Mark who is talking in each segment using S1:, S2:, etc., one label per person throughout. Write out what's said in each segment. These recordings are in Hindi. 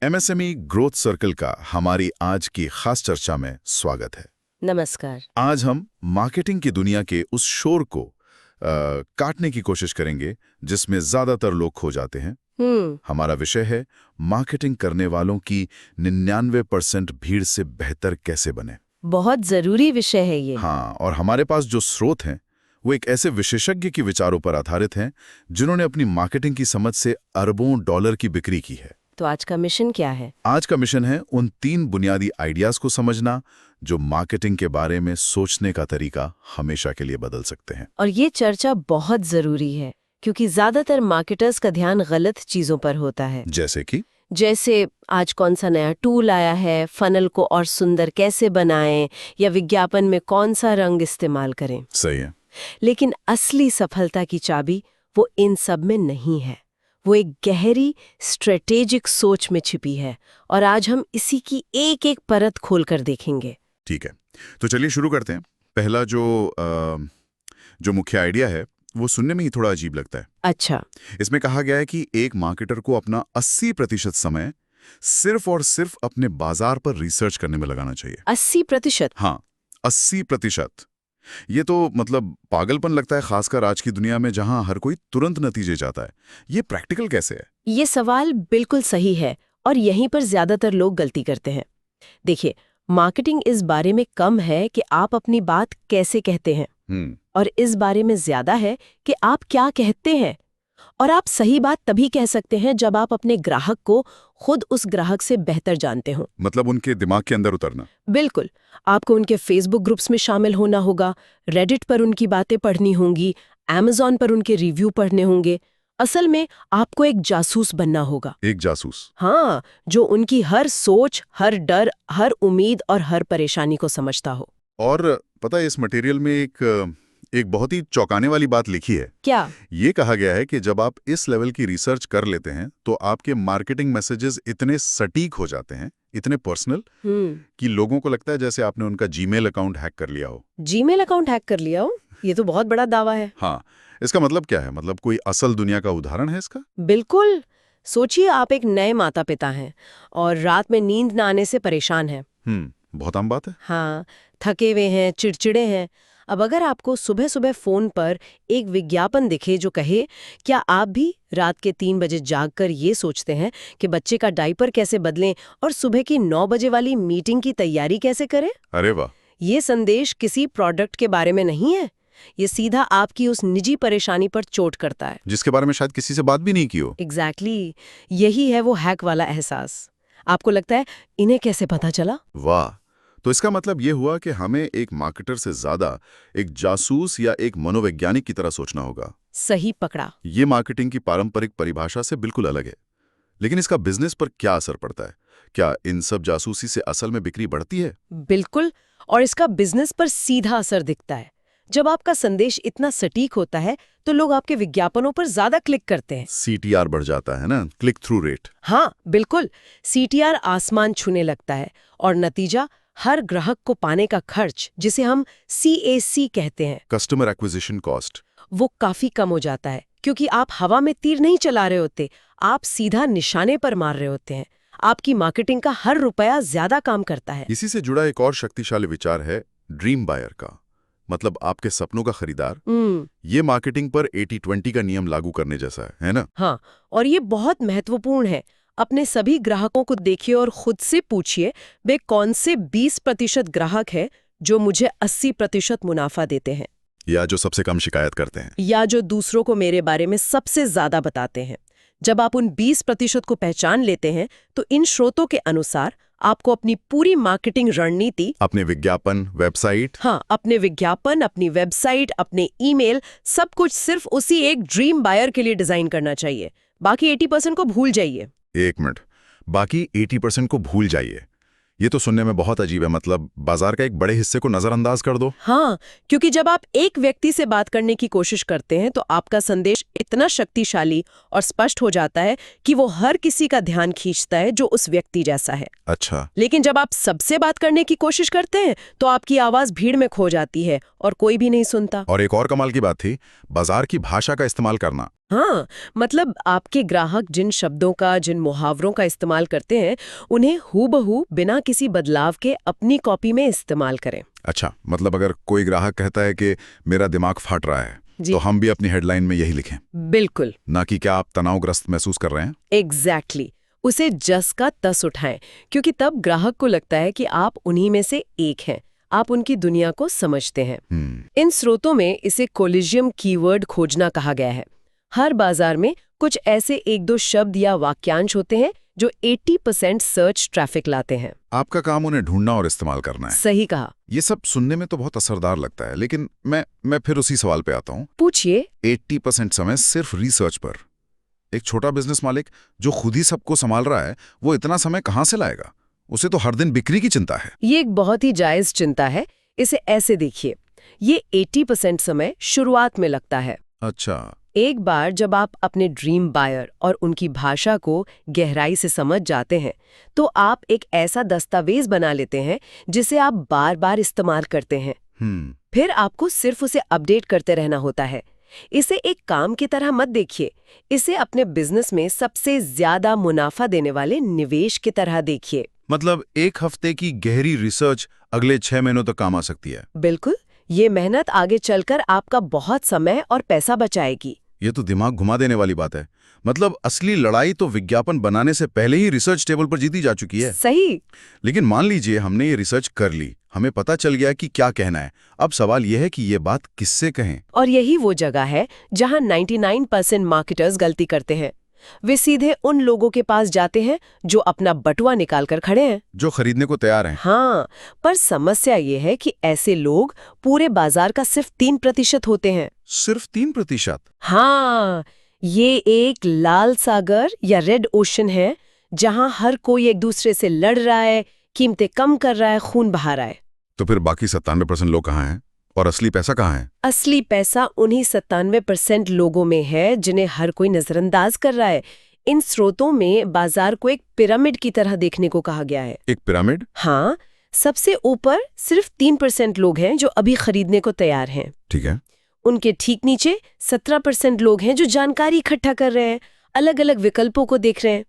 S1: एमएसएमई ग्रोथ सर्कल का हमारी आज की खास चर्चा में स्वागत है।
S2: नमस्कार।
S1: आज हम मार्केटिंग की दुनिया के उस शोर को काटने की कोशिश करेंगे जिसमें ज्यादातर लोग खो जाते हैं। हमारा विषय है मार्केटिंग करने वालों की 99% भीड़ से बेहतर कैसे बने।
S2: बहुत जरूरी विषय है ये।
S1: हाँ, और हमारे पास जो स्रोत हैं वो एक ऐसे विशेषज्ञ के विचारों पर आधारित हैं जिन्होंने अपनी मार्केटिंग की समझ से अरबों डॉलर की बिक्री की है।
S2: तो आज का मिशन क्या है?
S1: आज का मिशन है उन 3 बुनियादी आइडियाज को समझना जो मार्केटिंग के बारे में सोचने का तरीका हमेशा के लिए बदल सकते हैं।
S2: और ये चर्चा बहुत जरूरी है क्योंकि ज्यादातर मार्केटर्स का ध्यान गलत चीजों पर होता है। जैसे आज कौन सा नया टूल आया है, फनल को और सुंदर कैसे बनाएं, या विज्ञापन में कौन सा रंग इस्तेमाल करें।
S1: सही है।
S2: लेकिन असली सफलता की चाबी वो इन सब में नहीं है। वो एक गहरी स्ट्रेटेजिक सोच में छिपी है और आज हम इसी की एक एक परत खोलकर देखेंगे।
S1: ठीक है, तो चलिए शुरू करते हैं। पहला जो मुख्य आइडिया है वो सुनने में ही थोड़ा अजीब लगता है।
S2: अच्छा।
S1: इसमें कहा गया है कि एक मार्केटर को अपना 80% समय सिर्फ और सिर्फ अपने बाजार पर रिसर्च करने में लगाना चाहिए।
S2: 80%?
S1: हाँ, 80%। ये तो मतलब पागलपन लगता है, खासकर आज की दुनिया में जहां हर कोई तुरंत नतीजे चाहता है। ये प्रैक्टिकल कैसे है?
S2: ये सवाल बिल्कुल सही है और यहीं पर ज्यादातर लोग गलती करते हैं। देखिए, मार्केटिंग इस बारे में कम है कि आप अपनी बात कैसे कहते हैं और इस बारे में ज्यादा है कि आप क्या कहते हैं। और आप सही बात तभी कह सकते हैं जब आप अपने ग्राहक को खुद उस ग्राहक से बेहतर जानते हो।
S1: मतलब उनके दिमाग के अंदर उतरना।
S2: बिल्कुल। आपको उनके फेसबुक ग्रुप्स में शामिल होना होगा, रेडिट पर उनकी बातें पढ़नी होंगी, अमेज़न पर उनके रिव्यू पढ़ने होंगे। असल में आपको एक जासूस बनना होगा। एक जासूस? हाँ, जो उनकी हर सोच, हर डर, हर उम्मीद और हर परेशानी को समझता हो।
S1: और पता है, इस मटेरियल में एक बहुत ही चौंकाने वाली बात लिखी है।
S2: क्या?
S1: ये कहा गया है कि जब आप इस लेवल की रिसर्च कर लेते हैं तो आपके मार्केटिंग मैसेजेस इतने सटीक हो जाते हैं, इतने पर्सनल, कि लोगों को लगता है जैसे आपने उनका जीमेल अकाउंट हैक कर लिया हो।
S2: जीमेल अकाउंट हैक कर लिया हो? ये तो बहुत बड़ा दावा है।
S1: हाँ, इसका मतलब क्या है? मतलब कोई असल दुनिया का उदाहरण है इसका?
S2: बिल्कुल। सोचिए, आप एक नए माता पिता हैं और रात में नींद न आने से परेशान हैं।
S1: बहुत आम बात है।
S2: हाँ, थके हुए हैं, चिड़चिड़े हैं। अब अगर आपको सुबह सुबह फोन पर एक विज्ञापन दिखे जो कहे, क्या आप भी रात के 3 बजे जागकर ये सोचते हैं कि बच्चे का डायपर कैसे बदलें और सुबह की 9 बजे वाली मीटिंग की तैयारी कैसे करें?
S1: अरे वाह!
S2: ये संदेश किसी प्रोडक्ट के बारे में नहीं है। ये सीधा आपकी उस निजी परेशानी पर चोट करता है,
S1: जिसके बारे में शायद किसी से बात भी नहीं की हो।
S2: एग्जैक्टली। यही है वो हैक वाला एहसास। आपको लगता है इन्हें कैसे पता चला?
S1: वाह! तो इसका मतलब ये हुआ कि हमें एक मार्केटर से ज्यादा एक जासूस या एक मनोवैज्ञानिक की तरह सोचना होगा।
S2: सही पकड़ा।
S1: ये मार्केटिंग की पारंपरिक परिभाषा से बिल्कुल अलग है। लेकिन इसका बिजनेस पर क्या असर पड़ता है? क्या इन सब जासूसी से असल में बिक्री बढ़ती है?
S2: बिल्कुल। और इसका बिजनेस पर सीधा असर दिखता है। जब आपका संदेश इतना सटीक होता है तो लोग आपके विज्ञापनों पर ज्यादा क्लिक करते हैं।
S1: CTR बढ़ जाता है ना, क्लिक थ्रू रेट।
S2: हाँ बिल्कुल, CTR आसमान छूने लगता है और नतीजा, हर ग्राहक को पाने का खर्च, जिसे हम CAC कहते हैं,
S1: कस्टमर एक्विजिशन कॉस्ट,
S2: वो काफी कम हो जाता है। क्योंकि आप हवा में तीर नहीं चला रहे होते, आप सीधा निशाने पर मार रहे होते हैं। आपकी मार्केटिंग का हर रुपया ज्यादा काम करता है।
S1: इसी से जुड़ा एक और शक्तिशाली विचार है ड्रीम बायर का, मतलब आपके सपनों का खरीदार। ये मार्केटिंग पर 80-20 का नियम लागू करने जैसा है ना?
S2: हाँ, और ये बहुत महत्वपूर्ण है। अपने सभी ग्राहकों को देखिए और खुद से पूछिए, वे कौन से 20% ग्राहक हैं जो मुझे 80% मुनाफा देते हैं,
S1: या जो सबसे कम शिकायत करते हैं,
S2: या जो दूसरों को मेरे बारे में सबसे ज्यादा बताते हैं। जब आप उन 20% को पहचान लेते हैं तो इन स्रोतों के अनुसार आपको अपनी पूरी मार्केटिंग रणनीति,
S1: अपने विज्ञापन, वेबसाइट,
S2: अपने विज्ञापन, अपनी वेबसाइट, अपने ईमेल, सब कुछ सिर्फ उसी एक ड्रीम बायर के लिए डिजाइन करना चाहिए। बाकी 80% को भूल जाइए।
S1: 1 मिनट, बाकी 80% को भूल जाइए। ये तो सुनने में बहुत अजीब है। मतलब बाजार का एक बड़े हिस्से को नजरअंदाज कर दो।
S2: हाँ, क्योंकि जब आप एक व्यक्ति से बात करने की कोशिश करते हैं तो आपका संदेश इतना शक्तिशाली और स्पष्ट हो जाता है कि वो हर किसी का ध्यान खींचता है जो उस व्यक्ति जैसा है।
S1: अच्छा।
S2: लेकिन जब आप सबसे बात करने की कोशिश करते हैं तो आपकी आवाज भीड़ में खो जाती है और कोई भी नहीं सुनता।
S1: और एक और कमाल की बात थी, बाजार की भाषा का इस्तेमाल करना।
S2: हाँ, मतलब आपके ग्राहक जिन शब्दों का, जिन मुहावरों का इस्तेमाल करते हैं, उन्हें हूबहू बिना किसी बदलाव के अपनी कॉपी में इस्तेमाल करें।
S1: अच्छा, मतलब अगर कोई ग्राहक कहता है कि मेरा दिमाग फट रहा है, तो हम भी अपनी हेडलाइन में यही लिखें।
S2: बिल्कुल।
S1: ना कि क्या आप तनावग्रस्त महसूस कर रहे हैं।
S2: एग्जैक्टली। उसे जस का तस उठाएं, क्योंकि तब ग्राहक को लगता है कि आप उन्हीं में से एक हैं, आप उनकी दुनिया को समझते हैं। इन स्रोतों में इसे कोलिजियम कीवर्ड खोजना कहा गया है। हर बाजार में कुछ ऐसे एक दो शब्द या वाक्यांश होते हैं जो 80% सर्च ट्रैफिक लाते हैं।
S1: आपका काम उन्हें ढूंढना और इस्तेमाल करना है।
S2: सही कहा।
S1: ये सब सुनने में तो बहुत असरदार लगता है, लेकिन मैं फिर उसी सवाल पे आता हूँ।
S2: पूछिए।
S1: 80% समय सिर्फ रिसर्च पर। एक छोटा बिजनेस मालिक जो खुद ही सबको संभाल रहा है, वो इतना समय कहाँ से लाएगा? उसे तो हर दिन बिक्री की चिंता है।
S2: ये एक बहुत ही जायज चिंता है। इसे ऐसे देखिए, ये 80% समय शुरुआत में लगता है।
S1: अच्छा।
S2: एक बार जब आप अपने ड्रीम बायर और उनकी भाषा को गहराई से समझ जाते हैं, तो आप एक ऐसा दस्तावेज बना लेते हैं जिसे आप बार बार इस्तेमाल करते हैं। फिर आपको सिर्फ उसे अपडेट करते रहना होता है। इसे एक काम की तरह मत देखिए, इसे अपने बिजनेस में सबसे ज्यादा मुनाफा देने वाले निवेश की तरह देखिए।
S1: मतलब एक हफ्ते की गहरी रिसर्च अगले 6 महीनों तक काम आ सकती है।
S2: बिल्कुल, ये मेहनत आगे चलकर आपका बहुत समय और पैसा बचाएगी।
S1: ये तो दिमाग घुमा देने वाली बात है। मतलब असली लड़ाई तो विज्ञापन बनाने से पहले ही रिसर्च टेबल पर जीती जा चुकी है।
S2: सही।
S1: लेकिन मान लीजिए हमने ये रिसर्च कर ली, हमें पता चल गया कि क्या कहना है। अब सवाल यह है कि ये बात किससे कहें।
S2: और यही वो जगह है जहां 99% मार्केटर्स गलती करते हैं। वे सीधे उन लोगों के पास जाते हैं जो अपना बटुआ निकाल कर खड़े हैं,
S1: जो खरीदने को तैयार हैं।
S2: हाँ, पर समस्या ये है कि ऐसे लोग पूरे बाजार का सिर्फ 3% होते हैं।
S1: सिर्फ 3%?
S2: हाँ, ये एक लाल सागर या रेड ओशन है जहां हर कोई एक दूसरे से लड़ रहा है, कीमतें कम कर रहा है, खून बहा रहा है।
S1: तो फिर बाकी 97% लोग कहाँ हैं? और असली पैसा कहाँ है?
S2: असली पैसा उन्हीं 97% लोगों में है जिन्हें हर कोई नजरअंदाज कर रहा है। इन स्रोतों में बाजार को एक पिरामिड की तरह देखने को कहा गया है।
S1: एक पिरामिड?
S2: हाँ, सबसे ऊपर सिर्फ 3% लोग हैं जो अभी खरीदने को तैयार हैं।
S1: ठीक है।
S2: उनके ठीक नीचे 17% लोग हैं जो जानकारी इकट्ठा कर रहे हैं, अलग अलग विकल्पों को देख रहे हैं।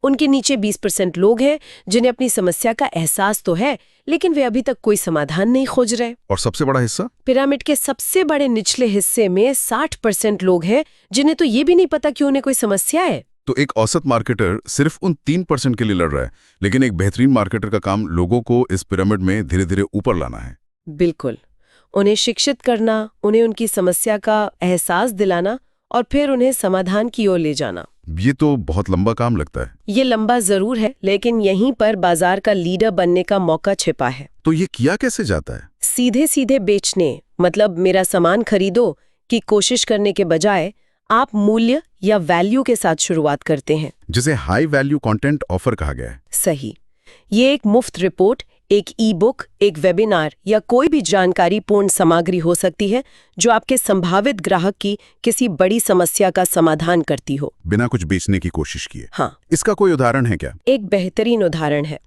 S2: उनके नीचे 20% लोग हैं जिन्हें अपनी समस्या का एहसास तो है, लेकिन वे अभी तक कोई समाधान नहीं खोज रहे।
S1: और सबसे बड़ा हिस्सा?
S2: पिरामिड के सबसे बड़े निचले हिस्से में 60% लोग हैं जिन्हें तो ये भी नहीं पता कि उन्हें कोई समस्या है।
S1: तो एक औसत मार्केटर सिर्फ उन 3% के लिए लड़ रहा है, लेकिन एक बेहतरीन मार्केटर का काम लोगों को इस पिरामिड में धीरे धीरे ऊपर लाना है।
S2: बिल्कुल, उन्हें शिक्षित करना, उन्हें उनकी समस्या का एहसास दिलाना और फिर उन्हें समाधान की ओर ले जाना।
S1: ये तो बहुत लंबा काम लगता है।
S2: ये लंबा जरूर है, लेकिन यहीं पर बाजार का लीडर बनने का मौका छिपा है।
S1: तो ये किया कैसे जाता है?
S2: सीधे सीधे बेचने, मतलब मेरा सामान खरीदो की कोशिश करने के बजाय आप मूल्य या वैल्यू के साथ शुरुआत करते हैं,
S1: जिसे हाई वैल्यू कंटेंट ऑफर कहा गया है।
S2: सही। ये एक मुफ्त रिपोर्ट, एक ई बुक, एक वेबिनार या कोई भी जानकारी पूर्ण सामग्री हो सकती है जो आपके संभावित ग्राहक की किसी बड़ी समस्या का समाधान करती हो, बिना
S1: कुछ बेचने की कोशिश किए।
S2: हाँ।
S1: इसका कोई उदाहरण है क्या?
S2: एक बेहतरीन उदाहरण है।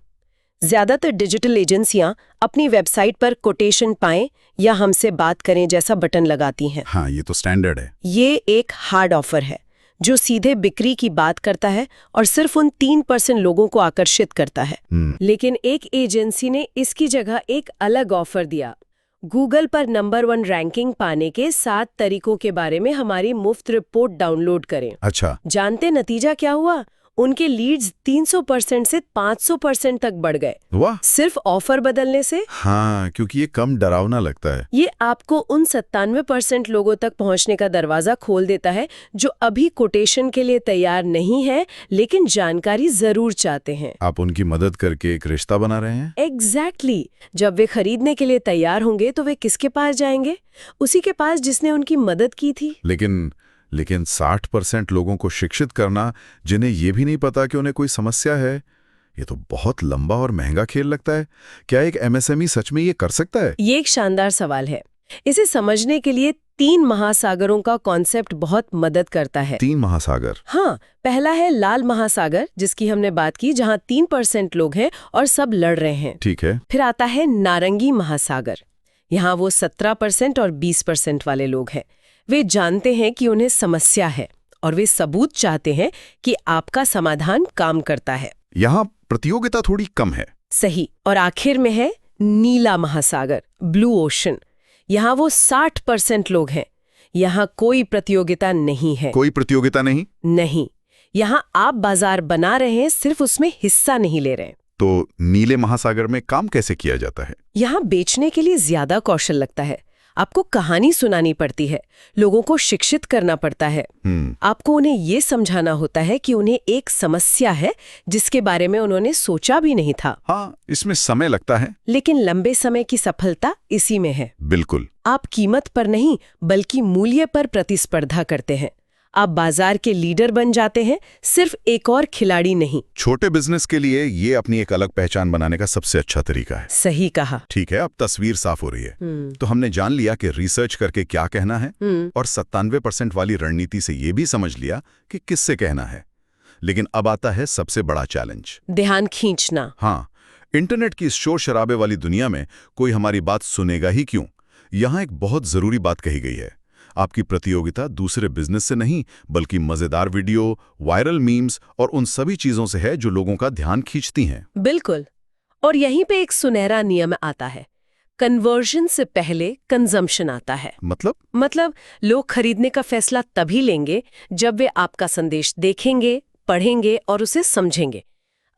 S2: ज्यादातर डिजिटल एजेंसियां अपनी वेबसाइट पर कोटेशन पाएं या हमसे बात करें जैसा बटन लगाती हैं।
S1: हाँ, ये तो स्टैंडर्ड है।
S2: ये एक हार्ड ऑफर है जो सीधे बिक्री की बात करता है और सिर्फ उन 3% लोगों को आकर्षित करता है। लेकिन एक एजेंसी ने इसकी जगह एक अलग ऑफर दिया। गूगल पर नंबर 1 रैंकिंग पाने के 7 तरीकों के बारे में हमारी मुफ्त रिपोर्ट डाउनलोड करें।
S1: अच्छा।
S2: जानते नतीजा क्या हुआ? उनके लीड्स 300% से 500% तक बढ़ गए।
S1: वाह!
S2: सिर्फ ऑफर बदलने से।
S1: हाँ, क्योंकि ये कम डरावना लगता है।
S2: ये आपको उन 97% लोगों तक पहुंचने का दरवाजा खोल देता है जो अभी कोटेशन के लिए तैयार नहीं है, लेकिन जानकारी जरूर चाहते हैं।
S1: आप उनकी मदद करके एक रिश्ता बना रहे हैं।
S2: एग्जैक्टली। जब वे खरीदने के लिए तैयार होंगे तो वे किसके पास जाएंगे? उसी के पास जिसने उनकी मदद की थी।
S1: लेकिन 60% लोगों को शिक्षित करना जिन्हें ये भी नहीं पता कि उन्हें कोई समस्या है, ये तो बहुत लंबा और महंगा खेल लगता है। क्या एक एमएसएमई सच में ये कर सकता है?
S2: ये एक शानदार सवाल है। इसे समझने के लिए 3 महासागरों का कॉन्सेप्ट बहुत मदद करता है।
S1: 3 महासागर?
S2: हाँ, पहला है लाल महासागर, जिसकी हमने बात की, जहाँ 3% लोग हैं और सब लड़ रहे हैं।
S1: ठीक है।
S2: फिर आता है नारंगी महासागर, यहाँ वो 17% और 20% वाले लोग हैं। वे जानते हैं कि उन्हें समस्या है और वे सबूत चाहते हैं कि आपका समाधान काम करता है।
S1: यहाँ प्रतियोगिता थोड़ी कम है।
S2: सही। और आखिर में है नीला महासागर, ब्लू ओशन। यहाँ वो 60% लोग हैं। यहाँ कोई प्रतियोगिता नहीं है।
S1: कोई प्रतियोगिता नहीं?
S2: नहीं। यहाँ आप बाजार बना रहे हैं, सिर्फ उसमें हिस्सा नहीं ले रहे हैं।
S1: तो नीले महासागर में काम कैसे किया जाता है?
S2: यहाँ बेचने के लिए ज्यादा कौशल लगता है। आपको कहानी सुनानी पड़ती है, लोगों को शिक्षित करना पड़ता है। आपको उन्हें ये समझाना होता है कि उन्हें एक समस्या है जिसके बारे में उन्होंने सोचा भी नहीं था।
S1: हाँ, इसमें समय लगता है,
S2: लेकिन लंबे समय की सफलता इसी में है।
S1: बिल्कुल।
S2: आप कीमत पर नहीं बल्कि मूल्य पर प्रतिस्पर्धा करते हैं। आप बाजार के लीडर बन जाते हैं, सिर्फ एक और खिलाड़ी नहीं।
S1: छोटे बिजनेस के लिए ये अपनी एक अलग पहचान बनाने का सबसे अच्छा तरीका है।
S2: सही कहा।
S1: ठीक है, अब तस्वीर साफ हो रही है। तो हमने जान लिया कि रिसर्च करके क्या कहना है और 97% वाली रणनीति से ये भी समझ लिया कि किससे कहना है। लेकिन अब आता है सबसे बड़ा चैलेंज,
S2: ध्यान खींचना।
S1: हाँ, इंटरनेट की इस शोर शराबे वाली दुनिया में कोई हमारी बात सुनेगा ही क्यों? यहाँ एक बहुत जरूरी बात कही गई है। आपकी प्रतियोगिता दूसरे बिजनेस से नहीं बल्कि मजेदार वीडियो, वायरल मीम्स और उन सभी चीजों से है जो लोगों का ध्यान खींचती हैं।
S2: बिल्कुल। और यहीं पे एक सुनहरा नियम आता है, कन्वर्जन से पहले कंजम्पशन आता है। मतलब लोग खरीदने का फैसला तभी लेंगे जब वे आपका संदेश देखेंगे, पढ़ेंगे और उसे समझेंगे।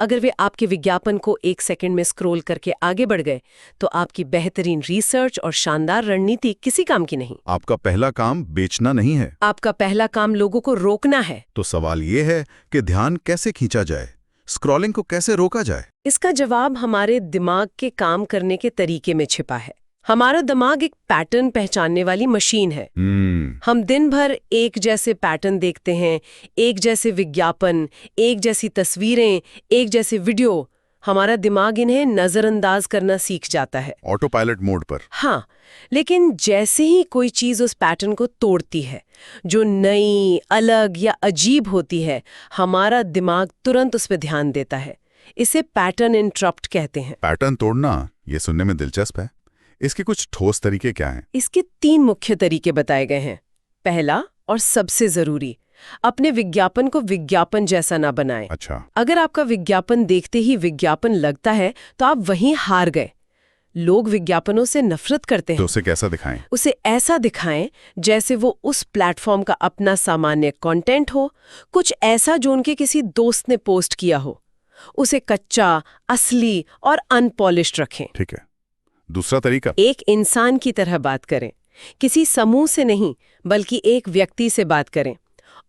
S2: अगर वे आपके विज्ञापन को 1 सेकंड में स्क्रॉल करके आगे बढ़ गए तो आपकी बेहतरीन रिसर्च और शानदार रणनीति किसी काम की नहीं।
S1: आपका पहला काम बेचना नहीं है,
S2: आपका पहला काम लोगों को रोकना है।
S1: तो सवाल ये है कि ध्यान कैसे खींचा जाए, स्क्रॉलिंग को कैसे रोका जाए?
S2: इसका जवाब हमारे दिमाग के काम करने के तरीके में छिपा है। हमारा दिमाग एक पैटर्न पहचानने वाली मशीन है। हम दिन भर एक जैसे पैटर्न देखते हैं, एक जैसे विज्ञापन, एक जैसी तस्वीरें, एक जैसे वीडियो। हमारा दिमाग इन्हें नजरअंदाज करना सीख जाता है,
S1: ऑटो पायलट मोड पर।
S2: हाँ, लेकिन जैसे ही कोई चीज उस पैटर्न को तोड़ती है, जो नई, अलग या अजीब होती है, हमारा दिमाग तुरंत उस पर ध्यान देता है। इसे पैटर्न इंटरप्ट कहते हैं।
S1: पैटर्न तोड़ना, ये सुनने में दिलचस्प है। इसके कुछ ठोस तरीके क्या हैं?
S2: इसके 3 मुख्य तरीके बताए गए हैं। पहला और सबसे जरूरी, अपने विज्ञापन को विज्ञापन जैसा ना बनाएं।
S1: अच्छा।
S2: अगर आपका विज्ञापन देखते ही विज्ञापन लगता है तो आप वहीं हार गए। लोग विज्ञापनों से नफरत करते हैं।
S1: तो उसे कैसा दिखाएं?
S2: उसे ऐसा दिखाएं जैसे वो उस प्लेटफॉर्म का अपना सामान्य कंटेंट हो, कुछ ऐसा जो उनके किसी दोस्त ने पोस्ट किया हो। उसे कच्चा, असली और अनपॉलिश्ड रखें।
S1: ठीक है। दूसरा तरीका,
S2: एक इंसान की तरह बात करें, किसी समूह से नहीं बल्कि एक व्यक्ति से बात करें।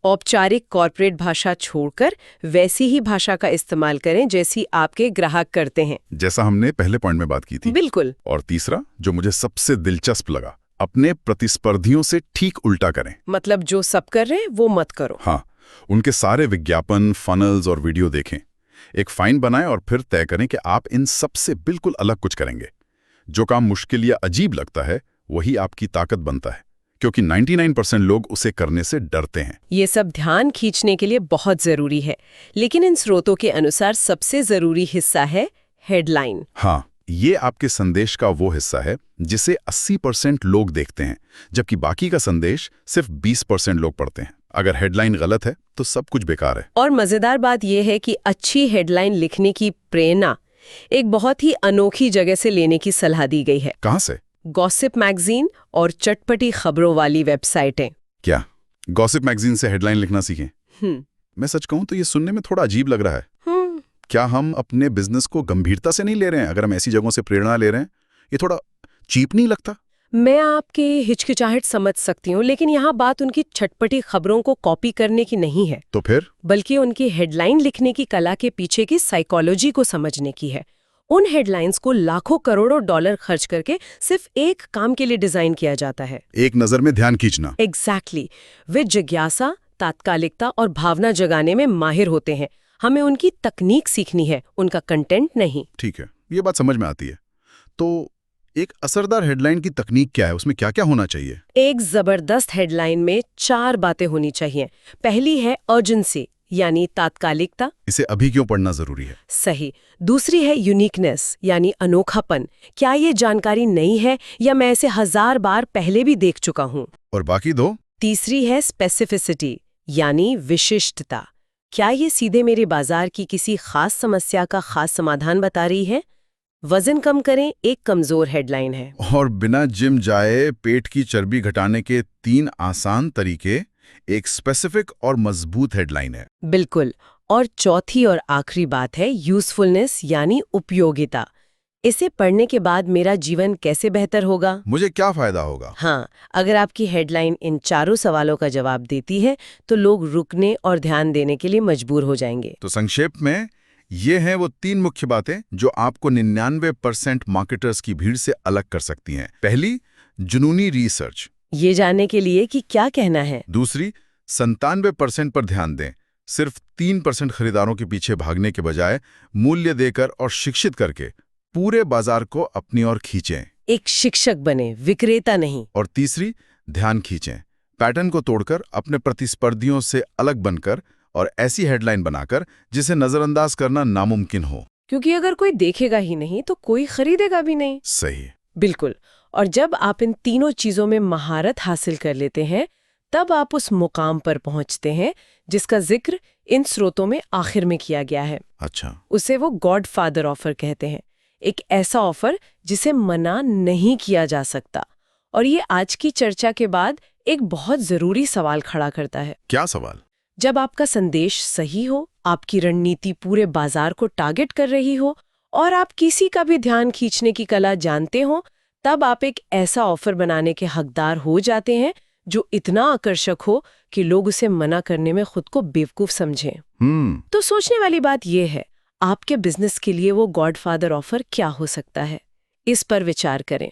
S2: औपचारिक कॉर्पोरेट भाषा छोड़कर वैसी ही भाषा का इस्तेमाल करें जैसी आपके ग्राहक करते हैं,
S1: जैसा हमने पहले पॉइंट में बात की थी।
S2: बिल्कुल।
S1: और तीसरा, जो मुझे सबसे दिलचस्प लगा, अपने प्रतिस्पर्धियों से ठीक उल्टा करें।
S2: मतलब जो सब कर रहे हैं वो मत करो।
S1: हाँ, उनके सारे विज्ञापन, फनल्स और वीडियो देखें, एक फाइन बनाएं और फिर तय करें कि आप इन सब से बिल्कुल अलग कुछ करेंगे। जो काम मुश्किल या अजीब लगता है वही आपकी ताकत बनता है, क्योंकि 99% लोग उसे करने से डरते हैं।
S2: ये सब ध्यान खींचने के लिए बहुत जरूरी है, लेकिन इन स्रोतों के अनुसार सबसे जरूरी हिस्सा है हेडलाइन।
S1: हाँ, ये आपके संदेश का वो हिस्सा है जिसे 80% लोग देखते हैं, जबकि बाकी का संदेश सिर्फ 20% लोग पढ़ते हैं। अगर हेडलाइन गलत है तो सब कुछ बेकार है।
S2: और मजेदार बात यह है कि अच्छी हेडलाइन लिखने की प्रेरणा एक बहुत ही अनोखी जगह से लेने की सलाह दी गई है।
S1: कहाँ से?
S2: गॉसिप मैगजीन और चटपटी खबरों वाली वेबसाइटें।
S1: क्या गॉसिप मैगजीन से हेडलाइन लिखना सीखें? मैं सच कहूं तो ये सुनने में थोड़ा अजीब लग रहा है। क्या हम अपने बिजनेस को गंभीरता से नहीं ले रहे हैं अगर हम ऐसी जगहों से प्रेरणा ले रहे हैं? ये थोड़ा चीप नहीं लगता?
S2: मैं आपकी हिचकिचाहट समझ सकती हूँ, लेकिन यहाँ बात उनकी चटपटी खबरों को कॉपी करने की नहीं है।
S1: तो फिर?
S2: बल्कि उनकी हेडलाइन लिखने की कला के पीछे की साइकोलॉजी को समझने की है। उन हेडलाइंस को लाखों करोड़ों डॉलर खर्च करके सिर्फ एक काम के लिए डिजाइन किया जाता है,
S1: एक नजर में ध्यान खींचना।
S2: एग्जैक्टली। वे जिज्ञासा, तात्कालिकता और भावना जगाने में माहिर होते हैं। हमें उनकी तकनीक सीखनी है, उनका कंटेंट नहीं।
S1: ठीक है, ये बात समझ में आती है। तो एक असरदार हेडलाइन की तकनीक क्या है? उसमें क्या क्या होना चाहिए?
S2: एक जबरदस्त हेडलाइन में 4 बातें होनी चाहिए। पहली है अर्जेंसी, यानी तात्कालिकता।
S1: इसे अभी क्यों पढ़ना जरूरी है?
S2: सही। दूसरी है यूनिकनेस, यानी अनोखापन। क्या ये जानकारी नई है या मैं इसे 1000 बार पहले भी देख चुका हूँ?
S1: और बाकी दो?
S2: तीसरी है स्पेसिफिसिटी, यानी विशिष्टता। क्या ये सीधे मेरे बाजार की किसी खास समस्या का खास समाधान बता रही है? वजन कम करें एक कमजोर हेडलाइन है।
S1: और बिना जिम जाए पेट की चर्बी घटाने के 3 आसान तरीके एक स्पेसिफिक और मजबूत हेडलाइन है।
S2: बिल्कुल। और चौथी और आखिरी बात है यूजफुलनेस, यानी उपयोगिता। इसे पढ़ने के बाद मेरा जीवन कैसे बेहतर होगा?
S1: मुझे क्या फायदा होगा?
S2: हाँ, अगर आपकी हेडलाइन इन चारों सवालों का जवाब देती है तो लोग रुकने और ध्यान देने के लिए मजबूर हो जाएंगे।
S1: तो संक्षेप में ये हैं वो 3 मुख्य बातें जो आपको 99% मार्केटर्स की भीड़ से अलग कर सकती हैं। पहली, जुनूनी रिसर्च।
S2: ये जानने के लिए कि क्या कहना है।
S1: दूसरी, 97% पर ध्यान दें। सिर्फ 3% खरीदारों के पीछे भागने के बजाय मूल्य देकर और शिक्षित करके पूरे बाजार को अपनी ओर खींचें।
S2: एक शिक्षक बने, विक्रेता नहीं।
S1: और तीसरी, ध्यान खींचें। पैटर्न को तोड़कर अपने प्रतिस्पर्धियों से अलग बनकर और ऐसी हेडलाइन बनाकर जिसे नजरअंदाज करना नामुमकिन हो।
S2: क्योंकि अगर कोई देखेगा ही नहीं तो कोई खरीदेगा भी नहीं।
S1: सही।
S2: बिल्कुल। और जब आप इन तीनों चीजों में महारत हासिल कर लेते हैं तब आप उस मुकाम पर पहुंचते हैं जिसका जिक्र इन स्रोतों में आखिर में किया गया है।
S1: अच्छा।
S2: उसे वो गॉडफादर ऑफर कहते हैं। एक ऐसा ऑफर जिसे मना नहीं किया जा सकता। और ये आज की चर्चा के बाद एक बहुत जरूरी सवाल खड़ा करता है।
S1: क्या सवाल?
S2: जब आपका संदेश सही हो, आपकी रणनीति पूरे बाजार को टारगेट कर रही हो और आप किसी का भी ध्यान खींचने की कला जानते हो, तब आप एक ऐसा ऑफर बनाने के हकदार हो जाते हैं जो इतना आकर्षक हो कि लोग उसे मना करने में खुद को बेवकूफ समझें। तो सोचने वाली बात यह है, आपके बिजनेस के लिए वो गॉडफादर ऑफर क्या हो सकता है? इस पर विचार करें।